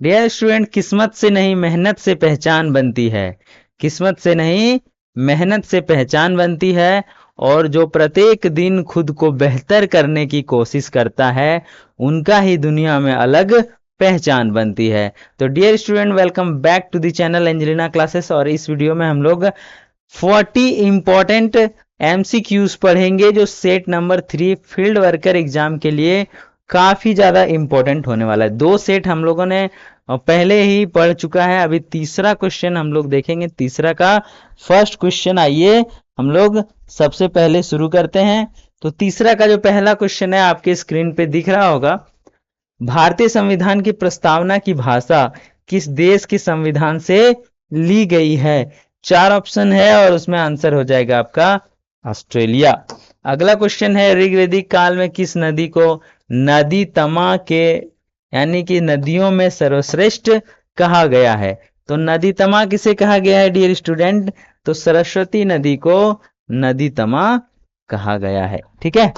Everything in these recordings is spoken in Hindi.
डियर स्टूडेंट, किस्मत से नहीं मेहनत से पहचान बनती है। किस्मत से नहीं मेहनत से पहचान बनती है, और जो प्रत्येक दिन खुद को बेहतर करने की कोशिश करता है उनका ही दुनिया में अलग पहचान बनती है। तो dear student, welcome back to the channel Angelina classes. और इस वीडियो में हम लोग 40 इंपॉर्टेंट एमसीक्यूज पढ़ेंगे जो set number 3 field worker exam के लिए काफी ज्यादा इंपॉर्टेंट होने वाला है। 2 सेट हम लोगों ने पहले ही पढ़ चुका है। अभी तीसरा क्वेश्चन हम लोग देखेंगे। तीसरा का फर्स्ट क्वेश्चन आइए हम लोग सबसे पहले शुरू करते हैं। तो तीसरा का जो पहला क्वेश्चन है आपके स्क्रीन पे दिख रहा होगा। भारतीय संविधान की प्रस्तावना की भाषा किस देश के संविधान से ली गई है? 4 ऑप्शन है और उसमें आंसर हो जाएगा आपका ऑस्ट्रेलिया। अगला क्वेश्चन है, ऋग्वेदिक काल में किस नदी को नदी तमा के यानी कि नदियों में सर्वश्रेष्ठ कहा गया है? तो नदी तमा किसे कहा गया है डियर स्टूडेंट? तो सरस्वती नदी को नदी तमा कहा गया है। ठीक है।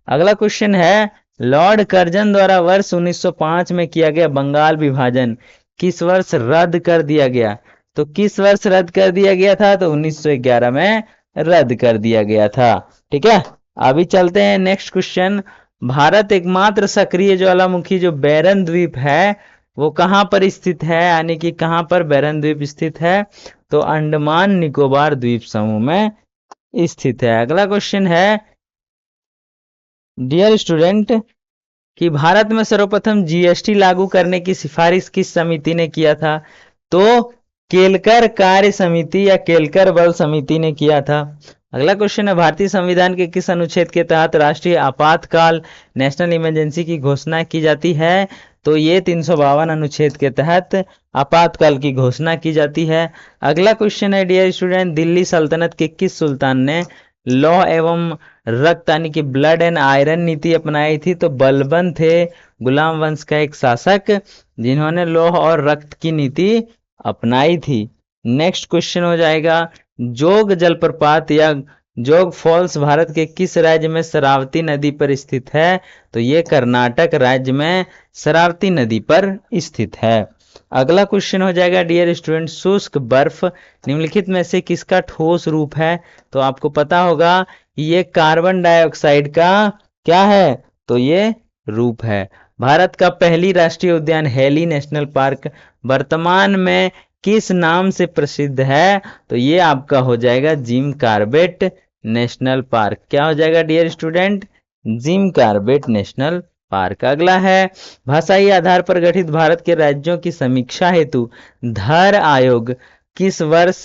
अगला क्वेश्चन है, लॉर्ड कर्जन द्वारा वर्ष 1905 में किया गया बंगाल विभाजन किस वर्ष रद्द कर दिया गया? तो किस वर्ष रद्द कर दिया गया था? तो 1911 में रद्द कर दिया गया था। ठीक है। अभी चलते हैं नेक्स्ट क्वेश्चन। भारत एकमात्र सक्रिय ज्वालामुखी जो बैरन द्वीप है वो कहां पर स्थित है, यानी कि कहां पर बैरन द्वीप स्थित है? तो अंडमान निकोबार द्वीप समूह में स्थित है। अगला क्वेश्चन है डियर स्टूडेंट कि भारत में सर्वप्रथम जीएसटी लागू करने की सिफारिश किस समिति ने किया था? तो केलकर कार्य समिति या केलकर बल समिति ने किया था। अगला क्वेश्चन है, भारतीय संविधान के किस अनुच्छेद के तहत राष्ट्रीय आपातकाल नेशनल इमरजेंसी की घोषणा की जाती है? तो ये 352 अनुच्छेद के तहत आपातकाल की घोषणा की जाती है। अगला क्वेश्चन है डियर स्टूडेंट, दिल्ली सल्तनत के किस सुल्तान ने लौह एवं रक्त यानी कि ब्लड एंड आयरन नीति अपनाई थी? तो बलबन थे गुलाम वंश का एक शासक जिन्होंने लौह और रक्त की नीति अपनाई थी। नेक्स्ट क्वेश्चन हो जाएगा, जोग जलप्रपात या जोग फॉल्स भारत के किस राज्य में शरावती नदी पर स्थित है? तो ये कर्नाटक राज्य में शरावती नदी पर स्थित है। अगला क्वेश्चन हो जाएगा डियर स्टूडेंट, शुष्क बर्फ निम्नलिखित में से किसका ठोस रूप है? तो आपको पता होगा ये कार्बन डाइऑक्साइड का क्या है? तो ये रूप है। भारत का पहली राष्ट्रीय उद्यान हेली नेशनल पार्क वर्तमान में किस नाम से प्रसिद्ध है? तो ये आपका हो जाएगा जिम कॉर्बेट नेशनल पार्क। क्या हो जाएगा dear student? Jim Corbett national park. अगला है, भाषाई आधार पर गठित भारत के राज्यों की समीक्षा हेतु धर आयोग किस वर्ष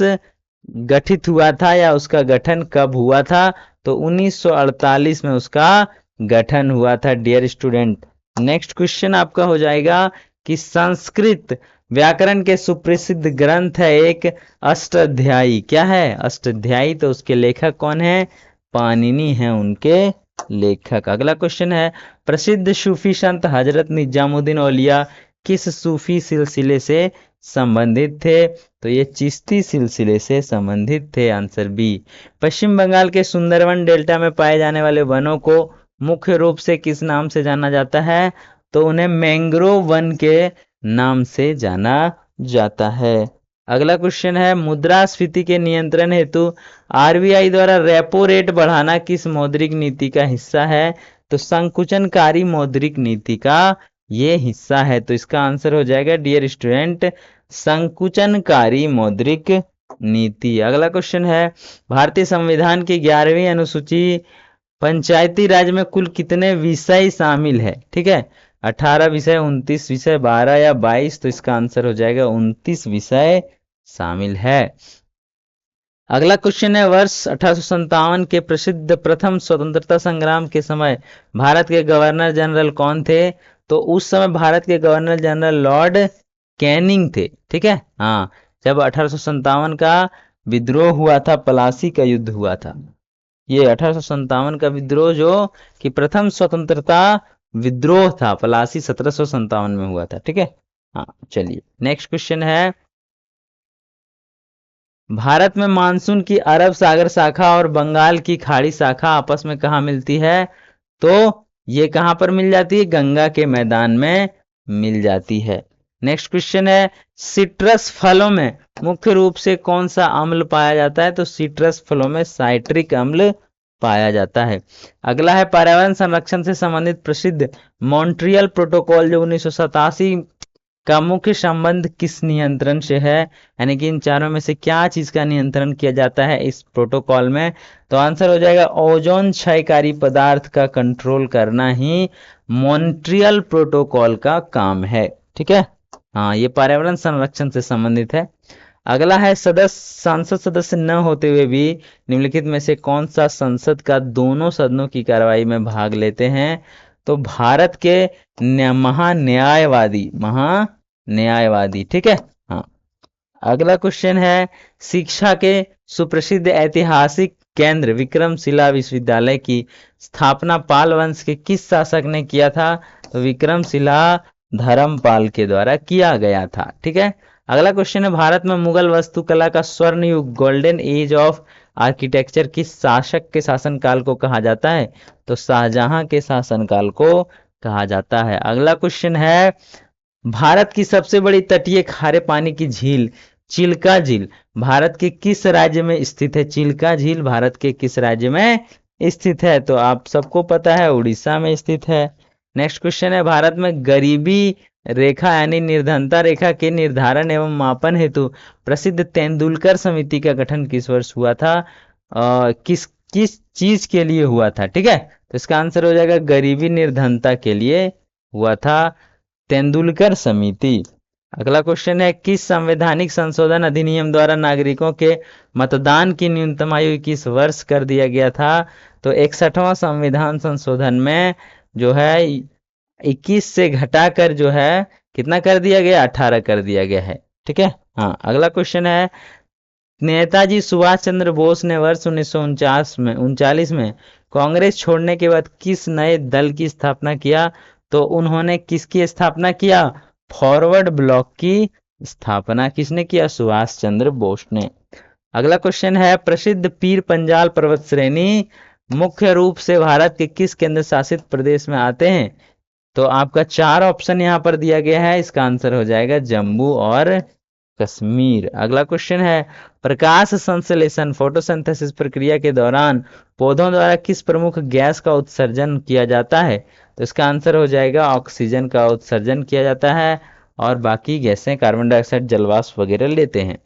गठित हुआ था या उसका गठन कब हुआ था? तो 1948 में उसका गठन हुआ था डियर स्टूडेंट। नेक्स्ट क्वेश्चन आपका हो जाएगा कि संस्कृत व्याकरण के सुप्रसिद्ध ग्रंथ है एक अष्टाध्यायी। क्या है अष्टाध्यायी? तो उसके लेखक कौन है? पाणिनि है उनके लेखक। अगला क्वेश्चन है, प्रसिद्ध सूफी संत हजरत निजामुद्दीन औलिया किस सूफी सिलसिले से संबंधित थे? तो ये चिश्ती सिलसिले से संबंधित थे। Answer B. पश्चिम बंगाल के सुंदरवन डेल्टा में पाए जाने वाले वनों को मुख्य रूप से किस नाम से जाना जाता है? तो उन्हें मैंग्रोव वन के नाम से जाना जाता है। अगला क्वेश्चन है, मुद्रास्फीति के नियंत्रण हेतु आरबीआई द्वारा रेपो रेट बढ़ाना किस मौद्रिक नीति का हिस्सा है? तो संकुचनकारी मौद्रिक नीति का ये हिस्सा है। तो इसका आंसर हो जाएगा डियर स्टूडेंट संकुचनकारी मौद्रिक नीति। अगला क्वेश्चन है, भारतीय संविधान की 11वीं अनुसूची पंचायती राज में कुल कितने विषय शामिल है? ठीक है, 18 विषय, 29 विषय, 12 या 22? तो इसका आंसर हो जाएगा 29 विषय शामिल है। अगला क्वेश्चन है, वर्ष 1857 के प्रसिद्ध प्रथम स्वतंत्रता संग्राम के समय भारत के गवर्नर जनरल कौन थे? तो उस समय भारत के गवर्नर जनरल लॉर्ड कैनिंग थे। ठीक है। हाँ, जब 1857 का विद्रोह हुआ था, प्लासी का युद्ध हुआ था। ये 1857 का विद्रोह जो कि प्रथम स्वतंत्रता विद्रोह था, प्लासी 1757 में हुआ था। ठीक है। हाँ, चलिए नेक्स्ट क्वेश्चन है, भारत में मानसून की अरब सागर शाखा और बंगाल की खाड़ी शाखा आपस में कहाँ मिलती है? तो ये कहां पर मिल जाती है? गंगा के मैदान में मिल जाती है। नेक्स्ट क्वेश्चन है, सिट्रस फलों में मुख्य रूप से कौन सा अम्ल पाया जाता है? तो सिट्रस फलों में साइट्रिक अम्ल पाया जाता है। अगला है, पर्यावरण संरक्षण से संबंधित प्रसिद्ध मॉन्ट्रियल प्रोटोकॉल जो 1987 का मुख्य संबंध किस नियंत्रण से है? यानी कि इन चारों में से क्या चीज का नियंत्रण किया जाता है इस प्रोटोकॉल में? तो आंसर हो जाएगा ओजोन क्षयकारी पदार्थ का कंट्रोल करना ही मॉन्ट्रियल प्रोटोकॉल का काम है। ठीक है, हाँ, ये पर्यावरण संरक्षण से संबंधित है। अगला है, सांसद सदस्य न होते हुए भी निम्नलिखित में से कौन सा संसद का दोनों सदनों की कार्रवाई में भाग लेते हैं? तो भारत के महान्यायवादी। ठीक है, हाँ। अगला क्वेश्चन है, शिक्षा के सुप्रसिद्ध ऐतिहासिक केंद्र विक्रमशिला विश्वविद्यालय की स्थापना पाल वंश के किस शासक ने किया था? तो विक्रमशिला धर्मपाल के द्वारा किया गया था। ठीक है, अगला क्वेश्चन है, भारत में मुगल वास्तुकला का स्वर्ण युग गोल्डन एज ऑफ आर्किटेक्चर किस शासक के शासनकाल को कहा जाता है? तो शाहजहां के शासनकाल को कहा जाता है। अगला क्वेश्चन है, भारत की सबसे बड़ी तटीय खारे पानी की झील चिल्का झील भारत के किस राज्य में स्थित है? चिल्का झील भारत के किस राज्य में स्थित है? तो आप सबको पता है, उड़ीसा में स्थित है। नेक्स्ट क्वेश्चन है, भारत में गरीबी रेखा यानी निर्धनता रेखा के निर्धारण एवं मापन हेतु प्रसिद्ध तेंदुलकर समिति का गठन किस वर्ष हुआ था? किस किस चीज के लिए हुआ था? ठीक है, तो इसका आंसर हो जाएगा गरीबी निर्धनता के लिए हुआ था तेंदुलकर समिति। अगला क्वेश्चन है, किस संवैधानिक संशोधन अधिनियम द्वारा नागरिकों के मतदान की न्यूनतम आयु 21 वर्ष कर दिया गया था? तो 61वां संविधान संशोधन में जो है 21 से घटाकर जो है कितना कर दिया गया? 18 कर दिया गया है। ठीक है, हाँ। अगला क्वेश्चन है, नेताजी सुभाष चंद्र बोस ने वर्ष 1939 में कांग्रेस छोड़ने के बाद किस नए दल की स्थापना किया? तो उन्होंने किसकी स्थापना किया? फॉरवर्ड ब्लॉक की स्थापना किसने किया? सुभाष चंद्र बोस ने। अगला क्वेश्चन है, प्रसिद्ध पीर पंजाल पर्वत श्रेणी मुख्य रूप से भारत के किस केंद्र शासित प्रदेश में आते हैं? तो आपका 4 ऑप्शन यहाँ पर दिया गया है, इसका आंसर हो जाएगा जम्मू और कश्मीर। अगला क्वेश्चन है, प्रकाश संश्लेषण फोटोसिंथेसिस प्रक्रिया के दौरान पौधों द्वारा किस प्रमुख गैस का उत्सर्जन किया जाता है? तो इसका आंसर हो जाएगा ऑक्सीजन का उत्सर्जन किया जाता है और बाकी गैसें कार्बन डाइऑक्साइड जलवाष्प वगैरह लेते हैं।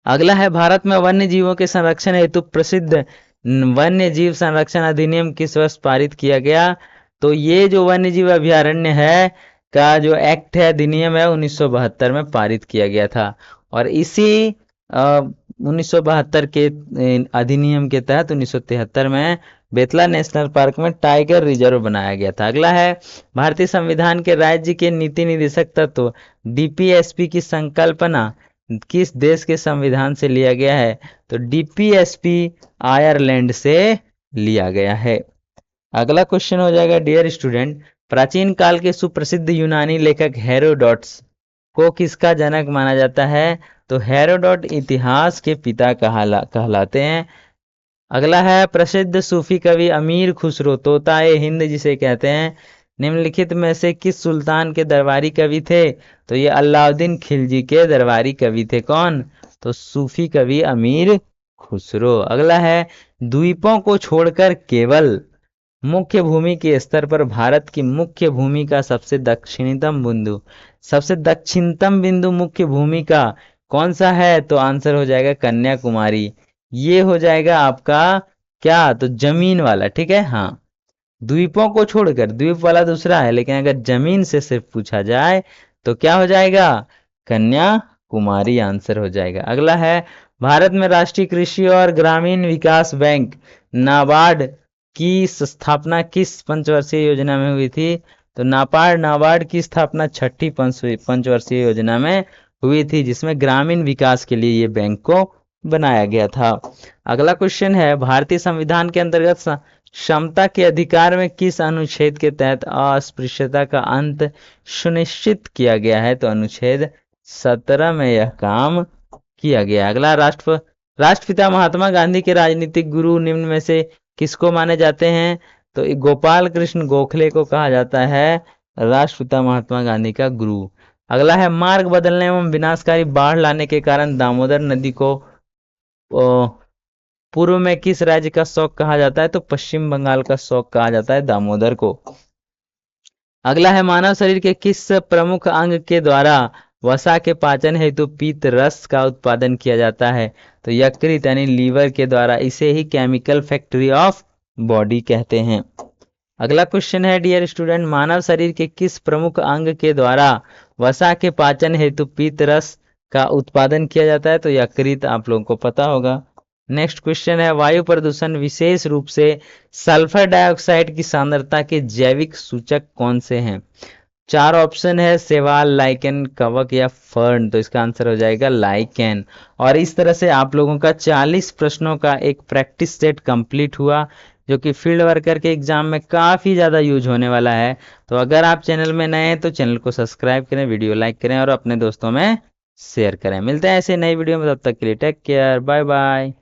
अगला है, भारत में वन्य जीवों के संरक्षण हेतु प्रसिद्ध वन्य जीव संरक्षण अधिनियम किस वर्ष पारित किया गया? तो ये जो वन्य जीव अभ्यारण्य है का जो एक्ट है, अधिनियम है, 1972 में पारित किया गया था और इसी 1972 के अधिनियम के तहत 1973 में बेतला नेशनल पार्क में टाइगर रिजर्व बनाया गया था। अगला है, भारतीय संविधान के राज्य के नीति निदेशक तत्व डीपीएसपी की संकल्पना किस देश के संविधान से लिया गया है? तो डीपीएसपी आयरलैंड से लिया गया है। अगला क्वेश्चन हो जाएगा, डियर स्टूडेंट, प्राचीन काल के सुप्रसिद्ध यूनानी लेखक हेरोडोटस को किसका जनक माना जाता है? तो हेरोडोट इतिहास के पिता कहलाते हैं। अगला है, प्रसिद्ध सूफी कवि अमीर खुसरो तोताए हिंद जिसे कहते हैं, निम्नलिखित में से किस सुल्तान के दरबारी कवि थे? तो ये अलाउद्दीन खिलजी के दरबारी कवि थे। कौन? तो सूफी कवि अमीर खुसरो। अगला है, द्वीपों को छोड़कर केवल मुख्य भूमि के स्तर पर भारत की मुख्य भूमि का सबसे दक्षिणतम बिंदु मुख्य भूमि का कौन सा है? तो आंसर हो जाएगा कन्याकुमारी। ये हो जाएगा आपका क्या? तो जमीन वाला। ठीक है, हाँ। द्वीपों को छोड़कर, द्वीप वाला दूसरा है, लेकिन अगर जमीन से सिर्फ पूछा जाए तो क्या हो जाएगा? कन्याकुमारी आंसर हो जाएगा। अगला है, भारत में राष्ट्रीय कृषि और ग्रामीण विकास बैंक नाबार्ड की स्थापना किस पंचवर्षीय योजना में हुई थी? तो नाबार्ड की स्थापना 6ठी पंचवर्षीय योजना में हुई थी, जिसमें ग्रामीण विकास के लिए ये बैंक को बनाया गया था। अगला क्वेश्चन है, भारतीय संविधान के अंतर्गत क्षमता के अधिकार में किस अनुच्छेद के तहत अस्पृश्यता का अंत सुनिश्चित किया गया है? तो अनुच्छेद 17 में यह काम किया गया। अगला, राष्ट्रपिता महात्मा गांधी के राजनीतिक गुरु निम्न में से किसको माने जाते हैं? तो गोपाल कृष्ण गोखले को कहा जाता है राष्ट्रपिता महात्मा गांधी का गुरु। अगला है मार्ग बदलने एवं विनाशकारी बाढ़ लाने के कारण दामोदर नदी को पूर्व में किस राज्य का शौक कहा जाता है? तो पश्चिम बंगाल का शौक कहा जाता है दामोदर को। अगला है मानव शरीर के किस प्रमुख अंग के द्वारा वसा के पाचन हेतु पीत रस का उत्पादन किया जाता है? तो यकृत यानी लीवर के द्वारा। इसे ही केमिकल फैक्ट्री ऑफ बॉडी कहते हैं। अगला क्वेश्चन है डियर स्टूडेंट, मानव शरीर के किस प्रमुख अंग के द्वारा वसा के पाचन हेतु पीत रस का उत्पादन किया जाता है? तो यकृत, आप लोगों को पता होगा। नेक्स्ट क्वेश्चन है वायु प्रदूषण विशेष रूप से सल्फर डाइऑक्साइड की सांद्रता के जैविक सूचक कौन से हैं? 4 ऑप्शन है, शैवाल, लाइकेन, कवक या फर्न। तो इसका आंसर हो जाएगा लाइकेन। और इस तरह से आप लोगों का 40 प्रश्नों का एक प्रैक्टिस सेट कंप्लीट हुआ, जो कि फील्ड वर्कर के एग्जाम में काफ़ी ज़्यादा यूज होने वाला है। तो अगर आप चैनल में नए हैं तो चैनल को सब्सक्राइब करें, वीडियो लाइक करें और अपने दोस्तों में शेयर करें। मिलते हैं ऐसे नई वीडियो में, तब तक के लिए टेक केयर, बाय बाय।